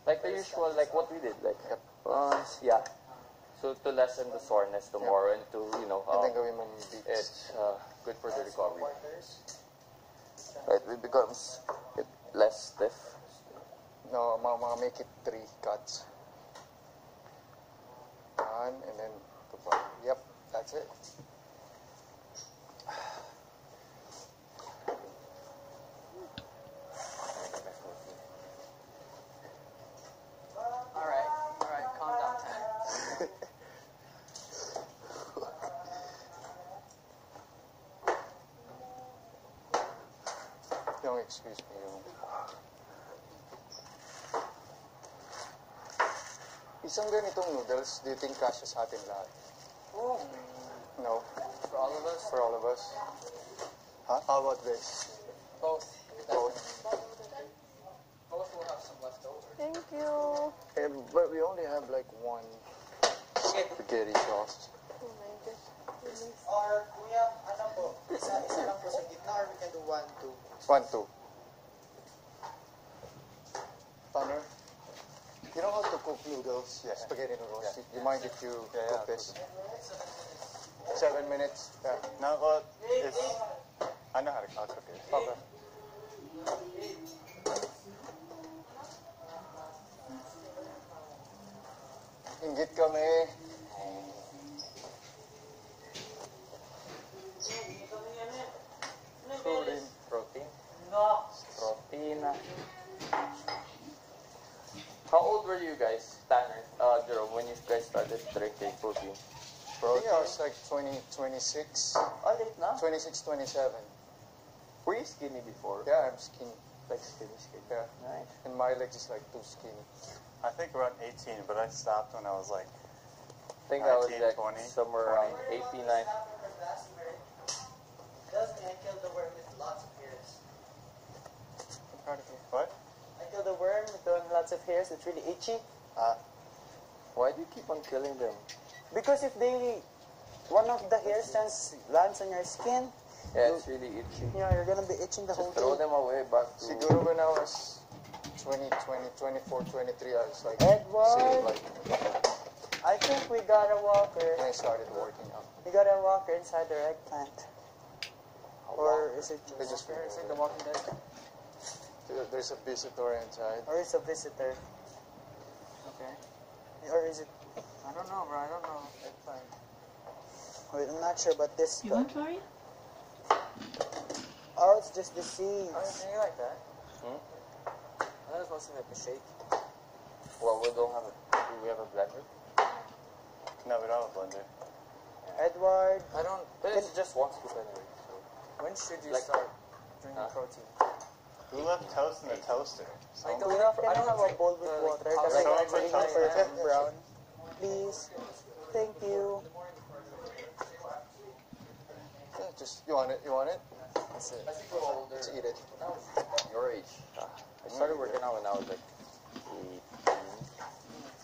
like the usual, like what we did, like yeah. So to lessen the soreness tomorrow and to, you know, and then gawin mong beats. It's good for the recovery. Right, it becomes less stiff. No, make it 3 cuts. 1 and then 2. Yep, that's it. Alright, calm down. Don't excuse me. Isang ganitong noodles, do you think kasya sa atin lahat? No. For all of us? For all of us. Huh? How about this? Both. Both. Both will have some left over. Thank you. Yeah, but we only have like 1 spaghetti sauce. Oh my gosh. Or, kuya, ano po? Isa lang po sa gitna or we can do 1, 2. 1, 2. Tanner, you know how to cook noodles? Yeah. Spaghetti noodles. Yeah. Do you mind if you cook this? 7 minutes? Yeah. No, well, it's, I know how to cook it. Okay. Inggit kami. Protein. Protein. How old were you guys, Tanner, Jerome, when you guys started drinking protein? I think I was like 26. Oh, late na? 26, 27. Were you skinny before? Yeah, I'm skinny. Like skinny. Yeah. Nice. And my legs is like too skinny. I think around 18, but I stopped when I was like, I think I was 19, like 20, somewhere around 89. Doesn't I kill the worm with lots of hairs? I'm proud of you. what? I kill the worm with lots of hairs. It's really itchy. Why do you keep on killing them? Because if one of the hair strands lands on your skin, Yeah, it's really itchy. you're gonna be itching the whole Just throw day. them away back to... Siguro when I was 24, 23, I was like, Edward. saying like, I think we got a walker. when I started working out. We got a walker inside the eggplant. Or is it They just is it the Walking Dead? There's a visitor inside. Or is it a visitor? Okay. Or is it? I don't know, bro. I don't know. Eggplant. Wait, I'm not sure about this. You want try? Oh, it's just the seeds. Oh, you like that? That was mostly like a shake. Well, we don't have a... Do we have a blender? No, we don't have a blender. Edward, I don't... But it's just one scoop anyway, so... when should you Like- start drinking Huh? protein? We left toast in the toaster. So I don't have a bowl with water because I Someone got put really toast in perfect it. brown. Please. Thank you. Yeah, just, you want it? You want it? That's it. Let's eat it. Your age. I started working out when I was like 18.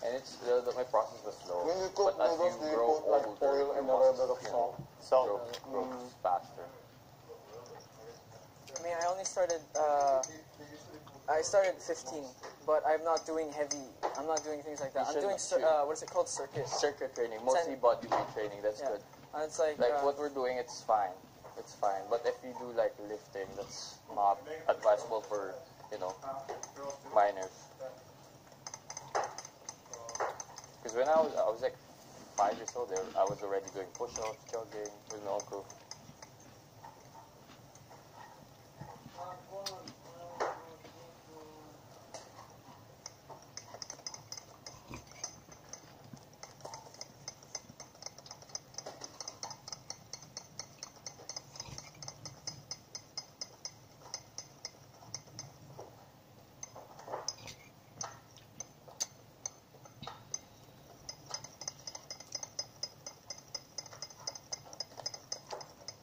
And it's... my process was slow. When you cook but as noodles, do you you grow put like older, oil your and a little bit muscles, of you know, salt? grows faster. I mean, I only started, I started 15, but I'm not doing heavy, I'm not doing things like that. I'm You doing, should. what is it called? Circuit. Circuit training, mostly body weight training, that's Yeah. good. And it's like, Like what we're doing, it's fine. It's fine. But if you do like lifting, that's not advisable for, you know, minors. Because when I was like 5 years old, I was already doing push-ups, jogging with my own crew.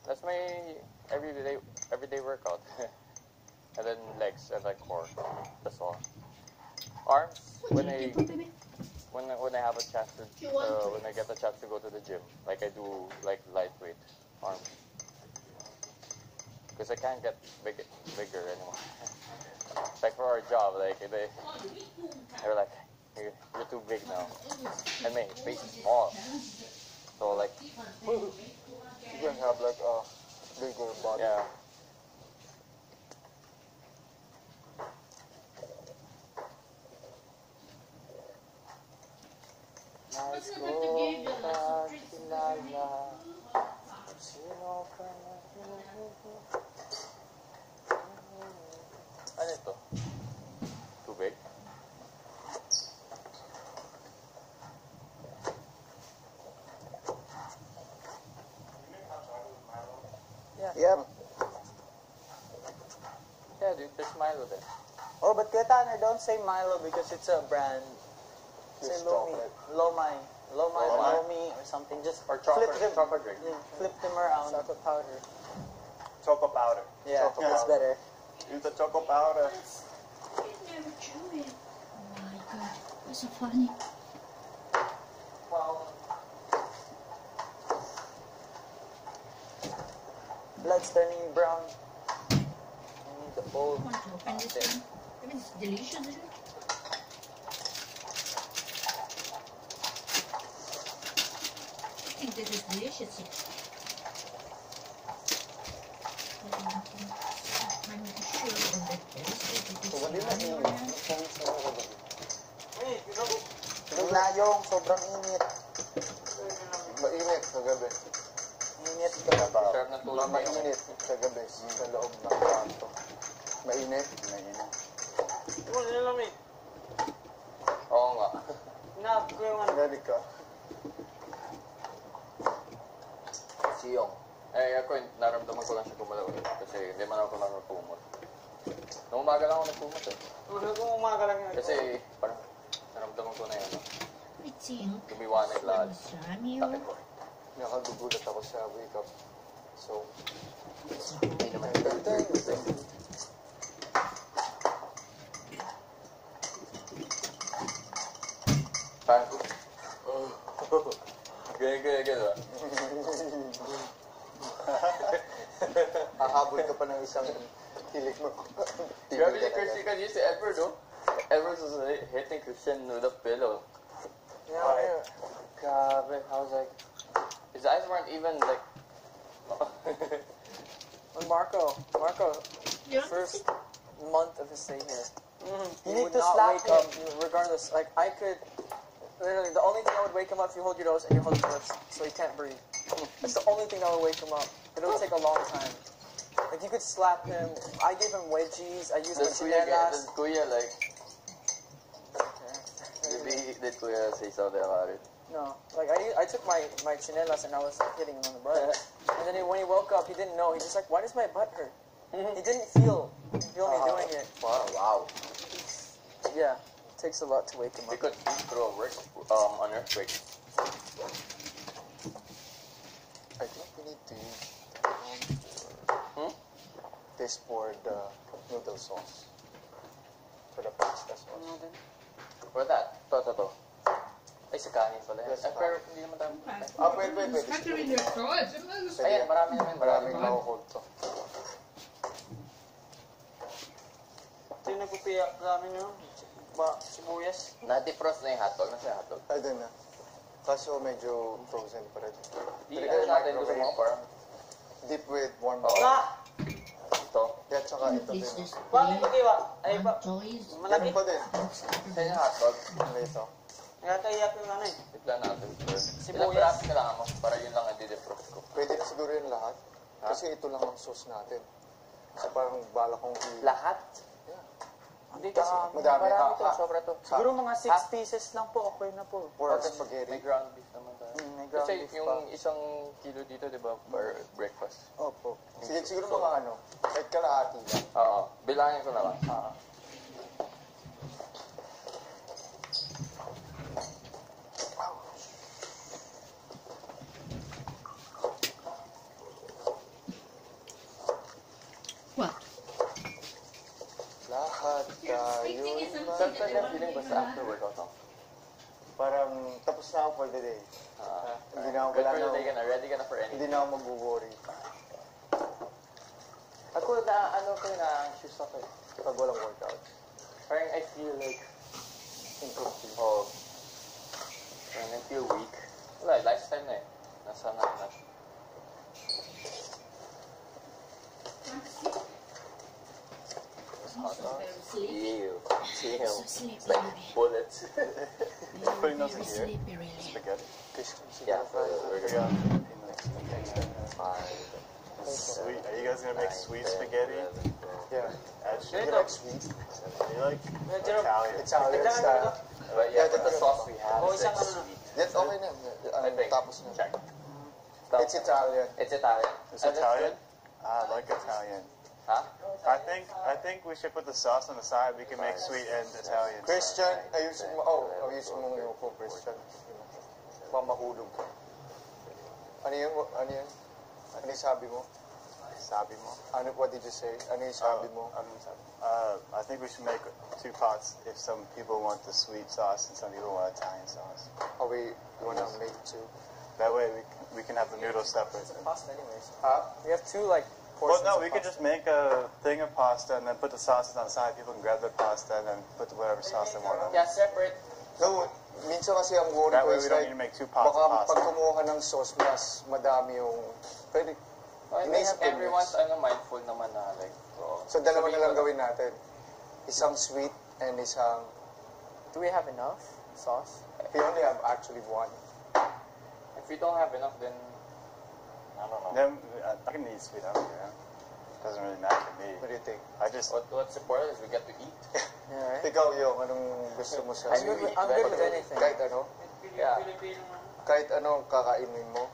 That's my everyday workout. And then legs and then core. That's all. Arms when I have a chance to when I get a chance to go to the gym, like I do like lightweight arms. Because I can't get bigger anymore. Like for our job, like they're like face is small. So like, You can have like a bigger body. yeah. Nais kong kakilala. Sino ka na? Ano ito? Tubig? Yep. Yeah, dude, there's Milo there. Oh, but Kuya Tanner, don't say Milo because it's a brand. Say Just Lomi. chocolate. Lomai. Lomai, Lomai. Lomi, or something. Just Or chocolate, flip them. chocolate drink. Flip them around. Chocolate powder. Choco powder. Yeah, Chocolate that's powder. better. Use the choco powder. Never chew it. Oh my god, that's so funny. Blood's turning brown. I need the bowl. I want to open this one. I mean, it's delicious, isn't it? I think this is delicious. I'm not sure of the taste. So, hindi mo Yung nayong, sobrang init. mainit sa gabi. Init ka ba? Sarap ng tulog na yun. Mainit sa gabi sa loob ng kwarto. Mainit. Mainit. Oo nga. Ready ka. Siyong. Eh, ako, naramdaman ko lang siya kumalaw eh. Kasi hindi man ako nakakumot. Nung umaga lang ako nagkumot eh. Kasi, parang, naramdaman ko na yun. I think Lumiwanag lahat. Sunny Takit ko. Nakagugulat ako sa wake up. So, Hindi naman. Parang, ganyan ba? hahabol ka pa ng isang hilik mo. Grabe si Christian kasi si Edward, oh. Edward was hitting Christian with a pillow. Yeah. Grabe, I was like, his eyes weren't even like, When Marco, Yeah. first month of his stay here, You he need would to not slap wake up regardless. Like I could, literally, the only thing that would wake him up if you hold your nose and you hold his lips, so he can't breathe. That's the only thing that would wake him up. It would take a long time. Like you could slap him. I gave him wedgies. I used does machinelas. Kuya like, did Kuya say something about it? No, like I took my chinelas and I was like, hitting him on the butt. And then when he woke up, he didn't know. He just like, why does my butt hurt? He didn't feel me doing it. Wow. Yeah, it takes a lot to wake him We up. could throw a work, an earthquake. I think we need to use this for the noodle sauce. For the pasta sauce. What's that? To. Ay, sa kanin pala yan. Yes, Eh, pero hindi naman tayo. Ah, pwede. Ayan, marami naman. Maraming makuhold to. Ito yung nagpupiyak sa amin yun. Sibuyas. Na-defrost na yung hotdog. Nasa yung hotdog. I don't know. Kaso medyo frozen pa rin. Di, ano natin gusto mo parang Deep with warm Oo. water. ito. Kaya tsaka ito Please din. just Ay ba? toys. Ganun pa din. Sa yung hotdog. Ano ito? Nakakaiyak yung ano eh. Tignan natin. Ilang Sibuyas. piraso kailangan mo para yun lang ang di-defrost ko. Pwede na siguro yung lahat. Kasi ito lang ang sauce natin. Kasi parang bala kong Lahat? Hindi Kasi madami. Marami to. Sobra to. Siguro mga 6 pieces lang po. Okay na po. Or May spaghetti. ground beef naman tayo. May ground Kasi beef yung pa. isang kilo dito, di ba, for breakfast. Opo. Sige, siguro mga ano, kahit kalahati lang. Oo. Bilangin ko na lang. What? Lahat tayo Saan ka niya feeling basta after workout ako? parang tapos na ako for the day. Hindi na ako Good for wala the na- day ka na. Ready ka na for Hindi anything. na ako mag-worry Ako na, ano ko na anxious ako eh. pag walang workout. Parang I feel like, Improving. oh, parang I feel weak. so sleepy, like baby. bullets. Putting those Very in here. sleepy, really. Spaghetti. Yeah, we're Yeah. gonna Sweet. Are you guys gonna make sweet spaghetti? Yeah. Actually, You like sweet? you like Italian. Italian style. But yeah, but the sauce we have is like sweet. That's okay na. Tapos na. Check. It's Italian. It's Italian. It's Italian. I like Italian. Huh? I think we should put the sauce on the side. We can make sweet and Italian. Christian, ayusin mo. Ayusin mo yung po, Christian. Mamahulog ka. Ano yun? Ano yun? Ano yung sabi mo? Sabi mo? Ano, what did you say? Ano yung sabi mo? I think we should make 2 pots if some people want the sweet sauce and some people want Italian sauce. Oh, wait. You wanna make 2? That way we can have the noodles separate. It's pasta anyways. Huh? We have 2 like Well, portions no, of we could pasta. just make a thing of pasta and then put the sauces on the side. People can grab their pasta and then put whatever sauce they want on it. Yeah, separate. No, minsan kasi ang worry That ko way is we don't like, need to make 2 pots of baka pasta. pag kumuha ka ng sauce, mas madami yung... Pwede. Well, Inisip ko everyone's mix. mindful naman na like So, dalawa na lang gawin natin. Isang sweet and isang... Do we have enough sauce? We only have actually 1. If we don't have enough, then I don't know. Then I can eat sweet. I don't care. Doesn't really matter to me. What do you think? I just What's important is we get to eat. Yeah, right? Ikaw yung anong gusto mo sa I'm good with, I'm good with anything. Kahit ano? Yeah. Kahit anong kakainin mo?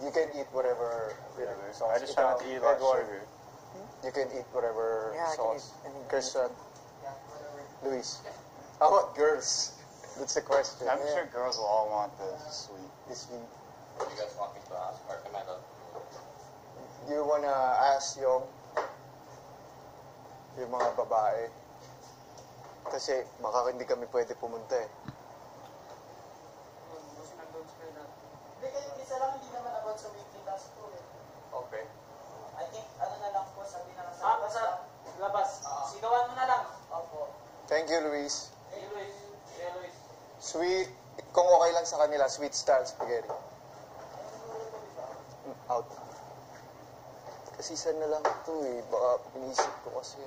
You can eat whatever sauce. I just try not to eat a lot of Edward, sugar. You can eat whatever Yeah, I can sauce. eat anything. Christian. Luis. How about girls? That's the question. I'm sure girls will all want the sweet. The sweet. What do you guys want me to ask? Or Amanda? You wanna ask yung mga babae? Kasi baka hindi kami pwede pumunta eh. Hindi kayo isa lang, hindi naman about sa weekly task ko eh. Okay. I think, ano na lang po, sabi na lang sa labas lang. Labas. Sigawan mo na lang. Opo. Thank you, Luis. Hey, Luis. Hey, Luis. Sweet, kung okay lang sa kanila, sweet style spaghetti. Out. Kasi isa na lang ito eh. Baka inisip ko kasi.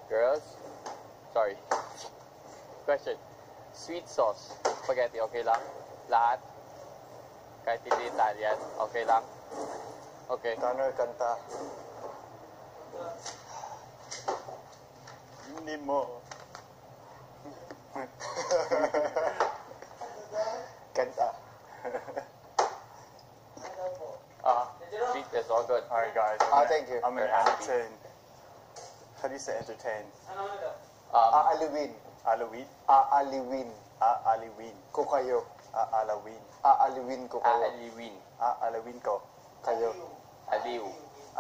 Girls? Sorry. Question. Sweet sauce. Spaghetti, okay lang? Lahat? Kahit hindi Italian, okay lang? Okay. Tanner, kanta. Hindi mo. Kanta. Sweet is all good. All right, guys. Thank you. I'm gonna Very happy. entertain. How do you say entertain? Ano na daw? Aaliwin. Halloween? Aaliwin Halloween. ko kayo. Halloween. Aaliwin ko kayo. Aliwin. Halloween ko. Kayo. Aliw.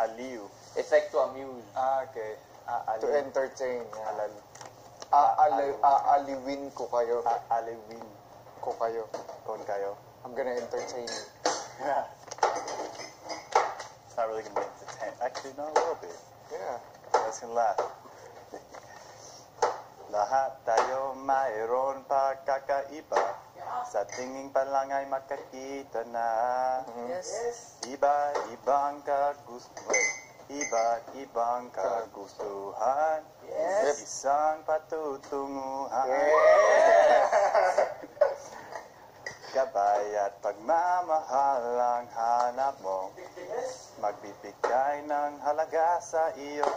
Aliw. It's like to amuse. Okay. To Aliw. entertain. Alal. Aaliwin ko kayo. Halloween. Ko kayo. Kon kayo. I'm gonna entertain you. Yeah. It's not really gonna be entertain. Actually, no, a little bit. Yeah. Let's can laugh. Lahat tayo mayroon pagkakaiba. Sa tingin pa lang ay makakita na. Yes. Iba-ibang kagustuhan. Iba't-ibang kagustuhan. Yes. Isang patutunguhan. Gabay at pagmamahal ang hanap mo. Magbibigay ng halaga sa iyo.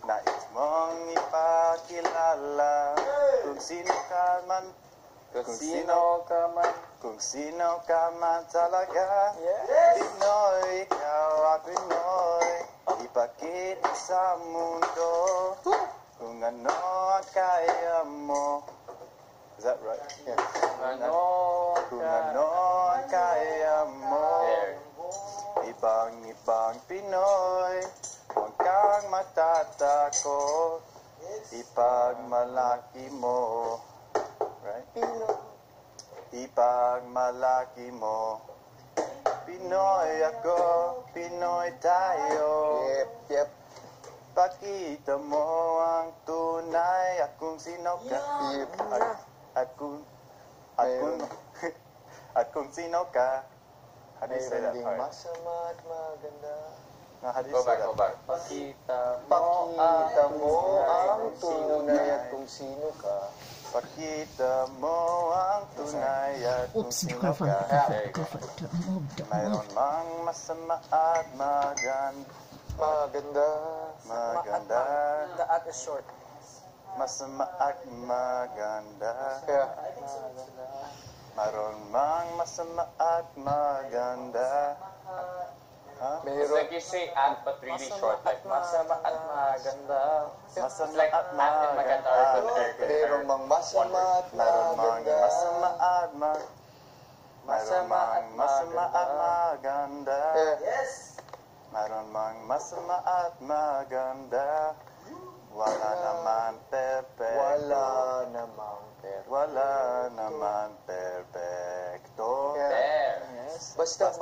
Nais mong ipakilala kung sino ka man. Kung sino ka man talaga. Pinoy, ikaw at Pinoy. Ipakita sa mundo kung ano ang kaya mo. Is that right? Yeah. Kung ano ang kaya mo. There. Ibang-ibang Pinoy, huwag kang matatakot. Ipagmalaki mo. Right? Ipagmalaki mo. Pinoy ako, Pinoy tayo. Yep. Pakita mo ang tunay at kung sino ka. Yep. At kung sino ka. How do you say Mayroon that ding part? masama at maganda. Nga hadis Go back, sila. go back. Pakita Pakita mo ang tunay at kung sino ka. Pakita mo ang tunay at kung Oops, sino cover, ka. cover, move, Mayroon mang masama at Maganda. maganda. The at is short. Masama at maganda. Kaya, Mayroon mang masama at maganda. Ha? It's mayroon. like you say and but really short. Like, masama at maganda. Masama It's like at and and maganda are compared. Mayroon mang masama at Mayroon mang maganda. masama at Mayroon mang masama at maganda. Kaya, Yes! Mayroon mang masama at maganda. Wala naman perfecto. Wala naman perfecto. There. Basta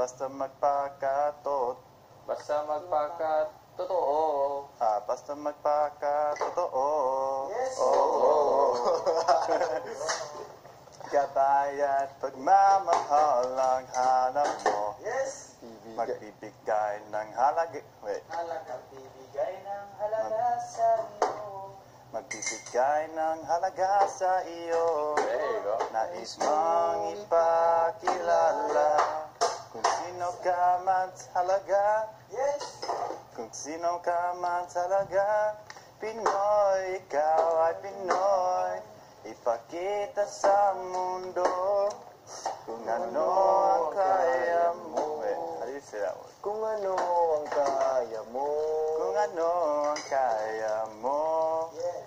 Basta magpakatot. Basta magpakatotoo. Basta magpakatotoo. Yes! Gabay at pagmamahal ang hanap mo. Yes! Magbibigay ng halaga. Wait. Halagang bibigay ng halaga sa iyo. Magbibigay ng halaga sa iyo. There you go. Nais mong ipakilala kung sino ka man talaga. Yes! Kung sino ka man talaga. Pinoy, ikaw ay Pinoy. Ipakita sa mundo kung ano ang kaya mo. Wait, how do you say that word? kung ano ang kaya mo. Kung ano ang kaya mo.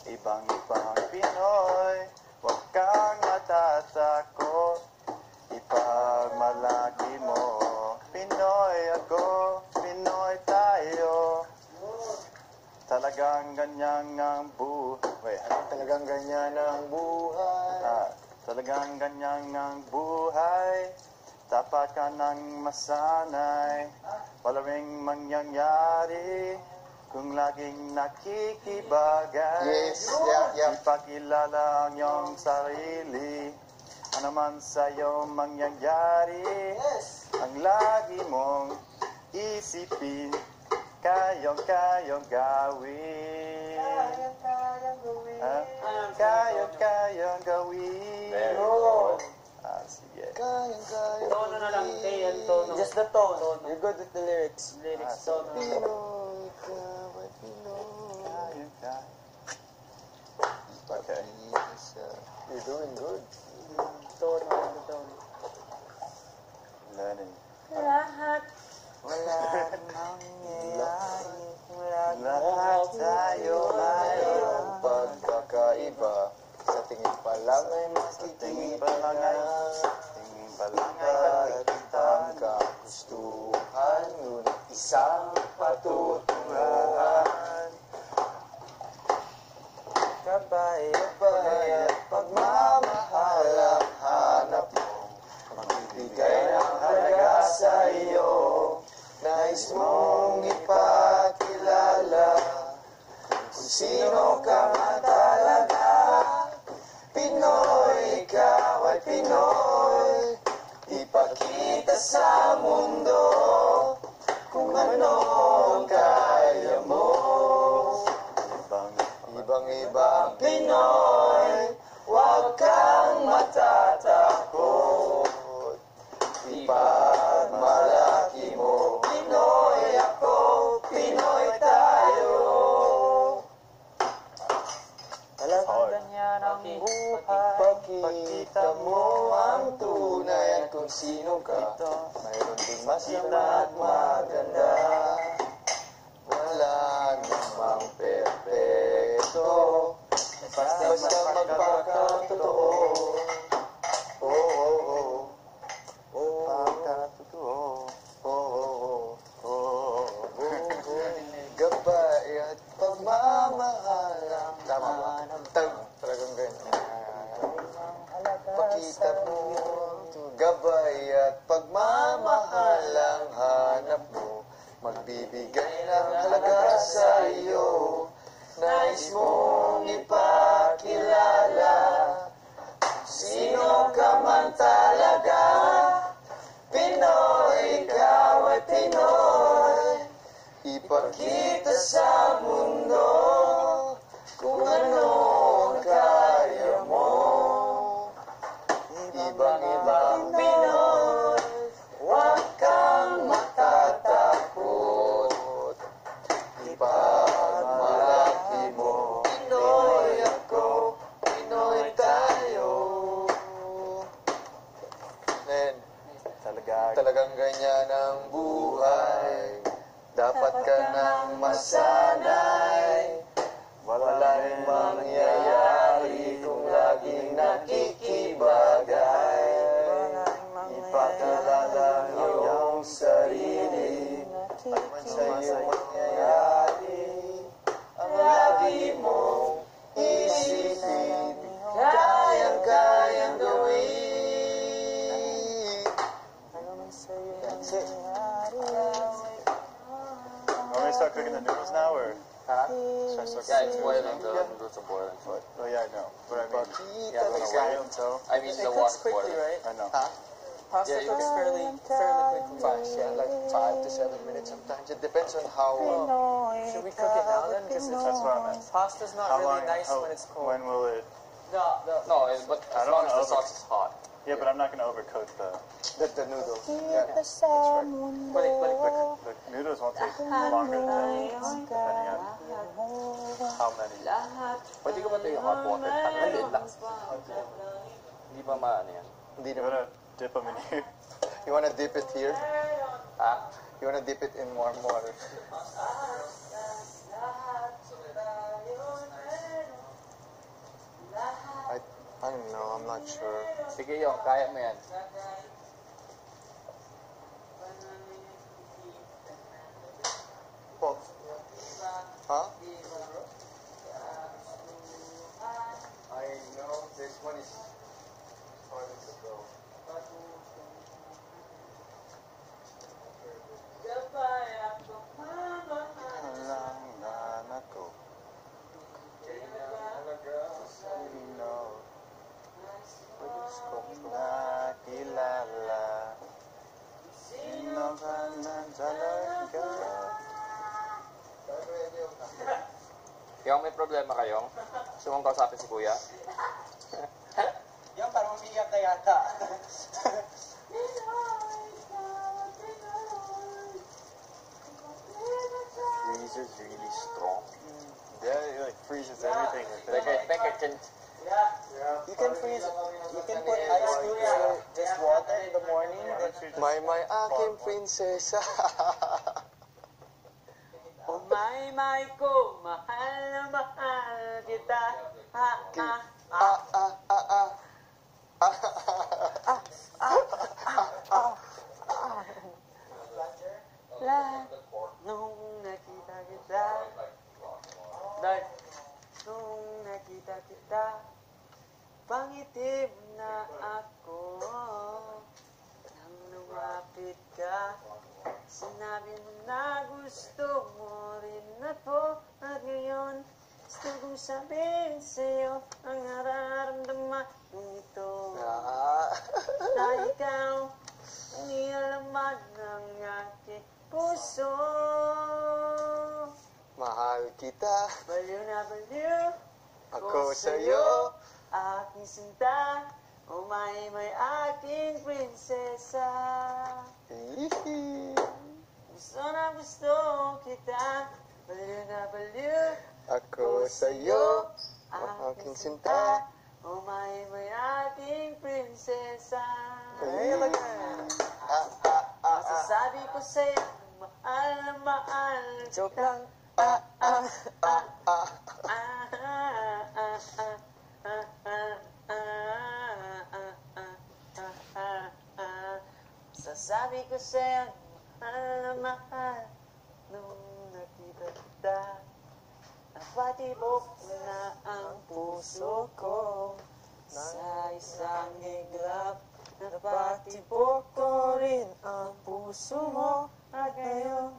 Ibang-ibang Pinoy, huwag kang matatakot. Ipagmalaki mo. Pinoy ako, Pinoy tayo. Talagang ganyan ang buhay. Talagang ganyan ang buhay. Talagang ganyan ang buhay. Dapat ka nang masanay. Wala ring mangyayari kung laging nakikibagay. Yes, yeah. Ipakilala ang iyong sarili. Ano man sa'yo mangyayari. Yes! Ang lagi mong isipin. Kayong gawin. Kayang gawin. Kayong gawin. There you go. Sige. Kayang Tono na lang, Tay, ang tono. Just the tone. You're good with the lyrics. Lyrics, tono. Pinoy, ikaw ay Pinoy. Okay. You're doing good. Tone, the tone. Learning. Lahat. Wala mangyayari. Lahat tayo Mayroong ay pagkakaiba. Sa tingin pa lang ay tingin makikita pa lang ay na. tingin pa lang ay Ang kagustuhan, ngunit isang patutunguhan. Gabay. At pagmamahal ang hanap mo. Magbibigay ng halaga sa iyo. Nais mong ipakilala kung sino ka man talaga. Pinoy, ikaw ay Pinoy. Ipakita sa mundo kung ano ang kaya mo. Ibang-ibang Pinoy, huwag kang matatakot. Ipagmalaki mo, Pinoy ako, Pinoy tayo. Talagang ganyan ang buhay. Pakita mo ang tunay at kung sino ka. Mayroon din masama at maganda. Wala namang perfecto. Basta magpakatotoo. Gabay at pagmamahal ang tama ba? Talagang ganyan. Pakita mo gabay at pagmamahal ang hanap mo. sa mundo, kung ano ang kaya mo. Ibang-ibang Pinoy, huwag kang matatakot. Ipagmalaki mo, Pinoy ako, Pinoy tayo. Men, talagang ganyan ang buhay. Dapat ka nang masanay. Wala rin mangyayari kung laging nakikibagay. Ipakilala ang iyong sarili. At man sa'yo mangyayari, ang lagi mong isipin, kayang-kayang gawin. That's it. Want me to start cooking the noodles now, or? Huh? Should I start Yeah, cooking it's boiling. The noodles are boiling. Oh yeah, I know. But I mean, Yeah, like, it's I don't tell. I mean, It the cooks water's quickly, boiling. right? I know. Huh? Pasta Yeah, you cooks can- fairly quickly. Yeah, like 5 to 7 minutes sometimes. It depends on how... Should we cook it now then? Because That's what I meant. pasta's not How really long? nice how- when it's cold. When will it? No, but I as don't long as wanna the sauce is hot. Yeah, but I'm not gonna overcook the The noodles. Yeah, that's Balik. the noodles. Won't take longer than depending on how many. Pwede ko ba ito yung hot water? Ang maliit lang. Hindi ba maano yan? Hindi You naman. wanna dip them in here? You wanna dip it here? Ha? You wanna dip it in warm water? I don't know. I'm not sure. Sige yung, kaya mo yan. Oh. Huh? I know this one is starting to go. Kailangan ako. Sino kong nakilala? Sino ka man talaga? Yung may problema kayong? Gusto mong kausapin si kuya? Yung parang umiiyak na yata. Freezer's really strong. Yeah, it like freezes everything. Like, I think I can... You can freeze it. You can put ice cubes or just water in the morning. May aking prinsesa. Oh my ko, mahal na mahal kita. Ha, ha. Lahat nung nakita kita. Dahil nung nakita kita, pangitim na ako. Nang lumapit ka, sinabi mo na gusto mo rin ako. At ngayon, gusto kong sabihin sa'yo ang nararamdaman kong ito. Na ikaw ang nialaman ng aking puso. Mahal kita, Baliw na baliw ako sa'yo. aking sinta. Oh may aking prinsesa. Hihi. Gusto na gusto kita. Baliw na baliw Ako sa'yo, aking sinta. Oh may ating prinsesa. Masasabi ko sa'yo, mahal na mahal. Joke lang. Sasabi ko sa'yo, mahal na mahal. Nung nakita kita, napatibok na ang puso ko. Sa isang iglap, napatibok ko rin ang puso mo. At ngayon,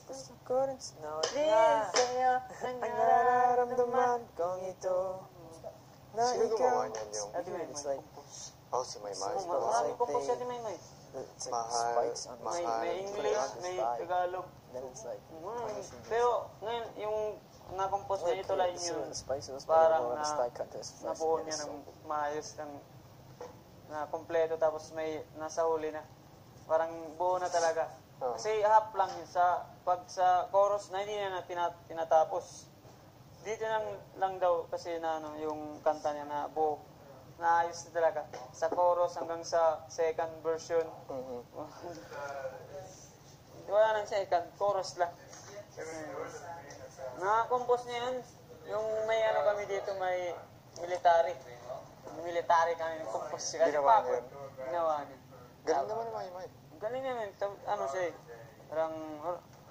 gusto ko rin sa'yo ang nararamdaman kong ito. Na Sino gumawa niyan yung... It's like, Oh, si Maymay. Marami po po siya ni Maymay. it's like Mahal, spikes on mahal. May English, may Tagalog. then it's like, Pero ngayon, yung na-compose niya, ito lang yung spices, parang but na nabuo niya ng maayos ng na kompleto tapos may nasa huli na. Parang buo na talaga. Kasi half lang yun pag sa chorus na hindi na tinatapos. Dito lang daw kasi na yung kanta niya na buo. Naayos na talaga. Sa chorus hanggang sa second version. Wala nang second, chorus lang. Na-compose niya yun. Yung may kami dito, may military. Military kami yung compose siya. Ginawa niya yun? Ginawa niya. Galing naman ang Maymay. Galing naman. Siya eh. Parang,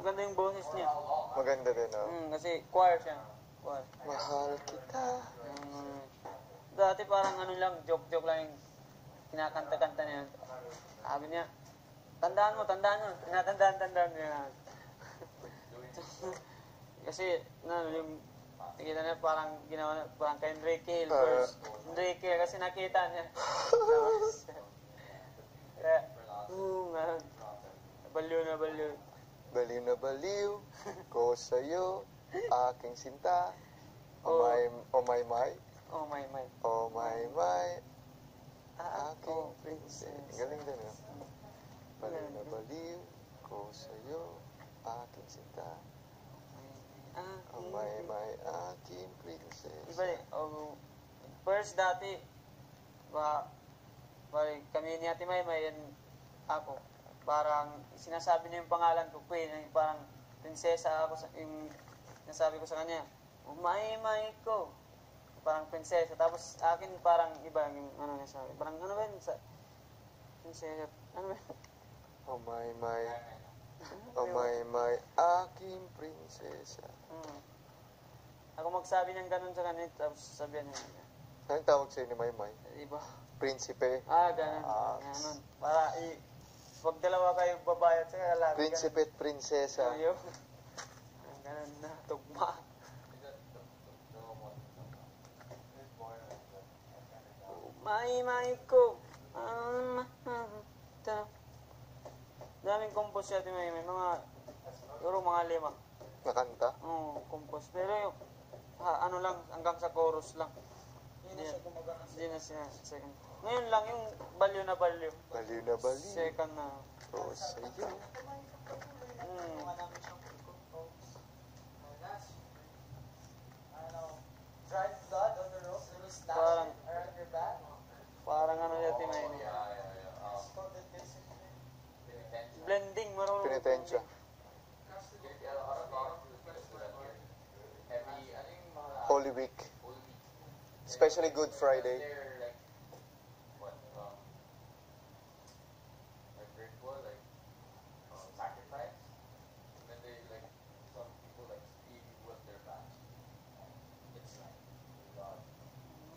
maganda yung boses niya. Maganda din, Kasi choir siya. Choir. Mahal kita. Dati parang lang, joke-joke lang yung kinakanta-kanta niya. Sabi niya, tandaan mo. Tinatandaan niya. Kasi, yung nakita niya parang ginawa na, parang kay Enrique Hill first. Enrique, kasi nakita niya. Kaya, baliw na baliw. Baliw na baliw ko sa'yo, aking sinta. Oh my. Oh my. Oh my. Aking princess. Galing din, Baliw na baliw ko sa'yo, aking sinta. Oh my, aking princess. Iba eh. First dati, kami ni Ate Maymay and ako, parang sinasabi niya yung pangalan ko, Queen, parang prinsesa ako, yung nasabi ko sa kanya, Maymay ko, parang prinsesa. Tapos akin parang iba yung niya sabi. Parang ba yun sa prinsesa? Ba yun? Oh my. Oh my, aking prinsesa. Ako magsabi ng ganun sa kanya, tapos sabihan niya. Anong tawag sa'yo ni Maymay? Iba. Prinsipe. Ganun. Ganun. Para, wag dalawa kayo babayat sa lalaki. Prinsipe at prinsesa. Ayun. Ganun na, tugma. Maymay ko. Daming compose siya, may siguro mga 5. Nakanta? Oo, compose. Pero yung, lang, hanggang sa chorus lang. Hindi na siya second. Ngayon lang, yung baliw na baliw. Baliw na baliw. Second na. Ko sa'yo. Drive blood on the rope, little stash Parang, around your back. parang siya, blending, marunong. Penitensya. Holy Week. Especially Good Friday.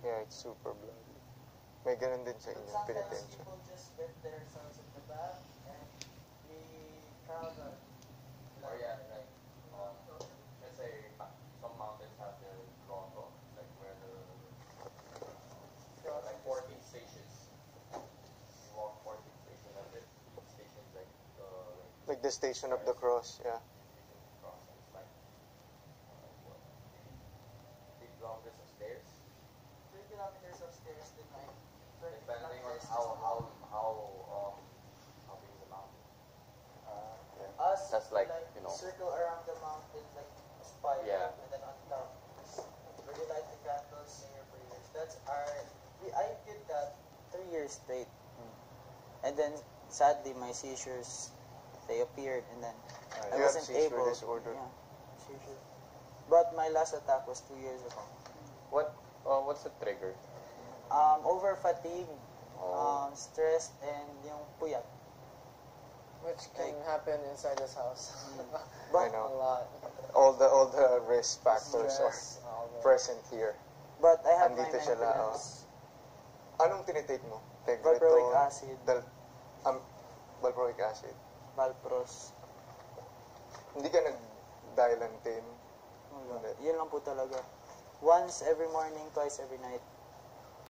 Yeah, it's super bloody. May ganun din sa inyo, penitensya. People just get their sons in the back and we crowd them. Let's say some mountains have their grotto, like where like 14 stations. You walk 14 stations, and then each station is Like the Station of the Cross, yeah. cross. It's like big kilometers of stairs. 3 kilometers of stairs to 9. Depending on how big the mountain. Us, That's like, circle around the mountain like a spider, Yeah. and then on top, where you light the candles, say your prayers. That's I did that 3 years straight. And then, sadly, my seizures, they appeared, and then I You have wasn't seizure able. disorder. Yeah, seizure. But my last attack was 2 years ago. What's the trigger? Over fatigue, stress, and yung puyat. Which can happen inside this house. I know. A lot. All the risk factors are Stress, all the- present here. But I have my Andito siya maintenance. Anong tinitake mo? Valproic acid. Valproic acid. Valpros. Hindi ka nag-Dilantin? Yun lang po talaga. Once every morning, twice every night.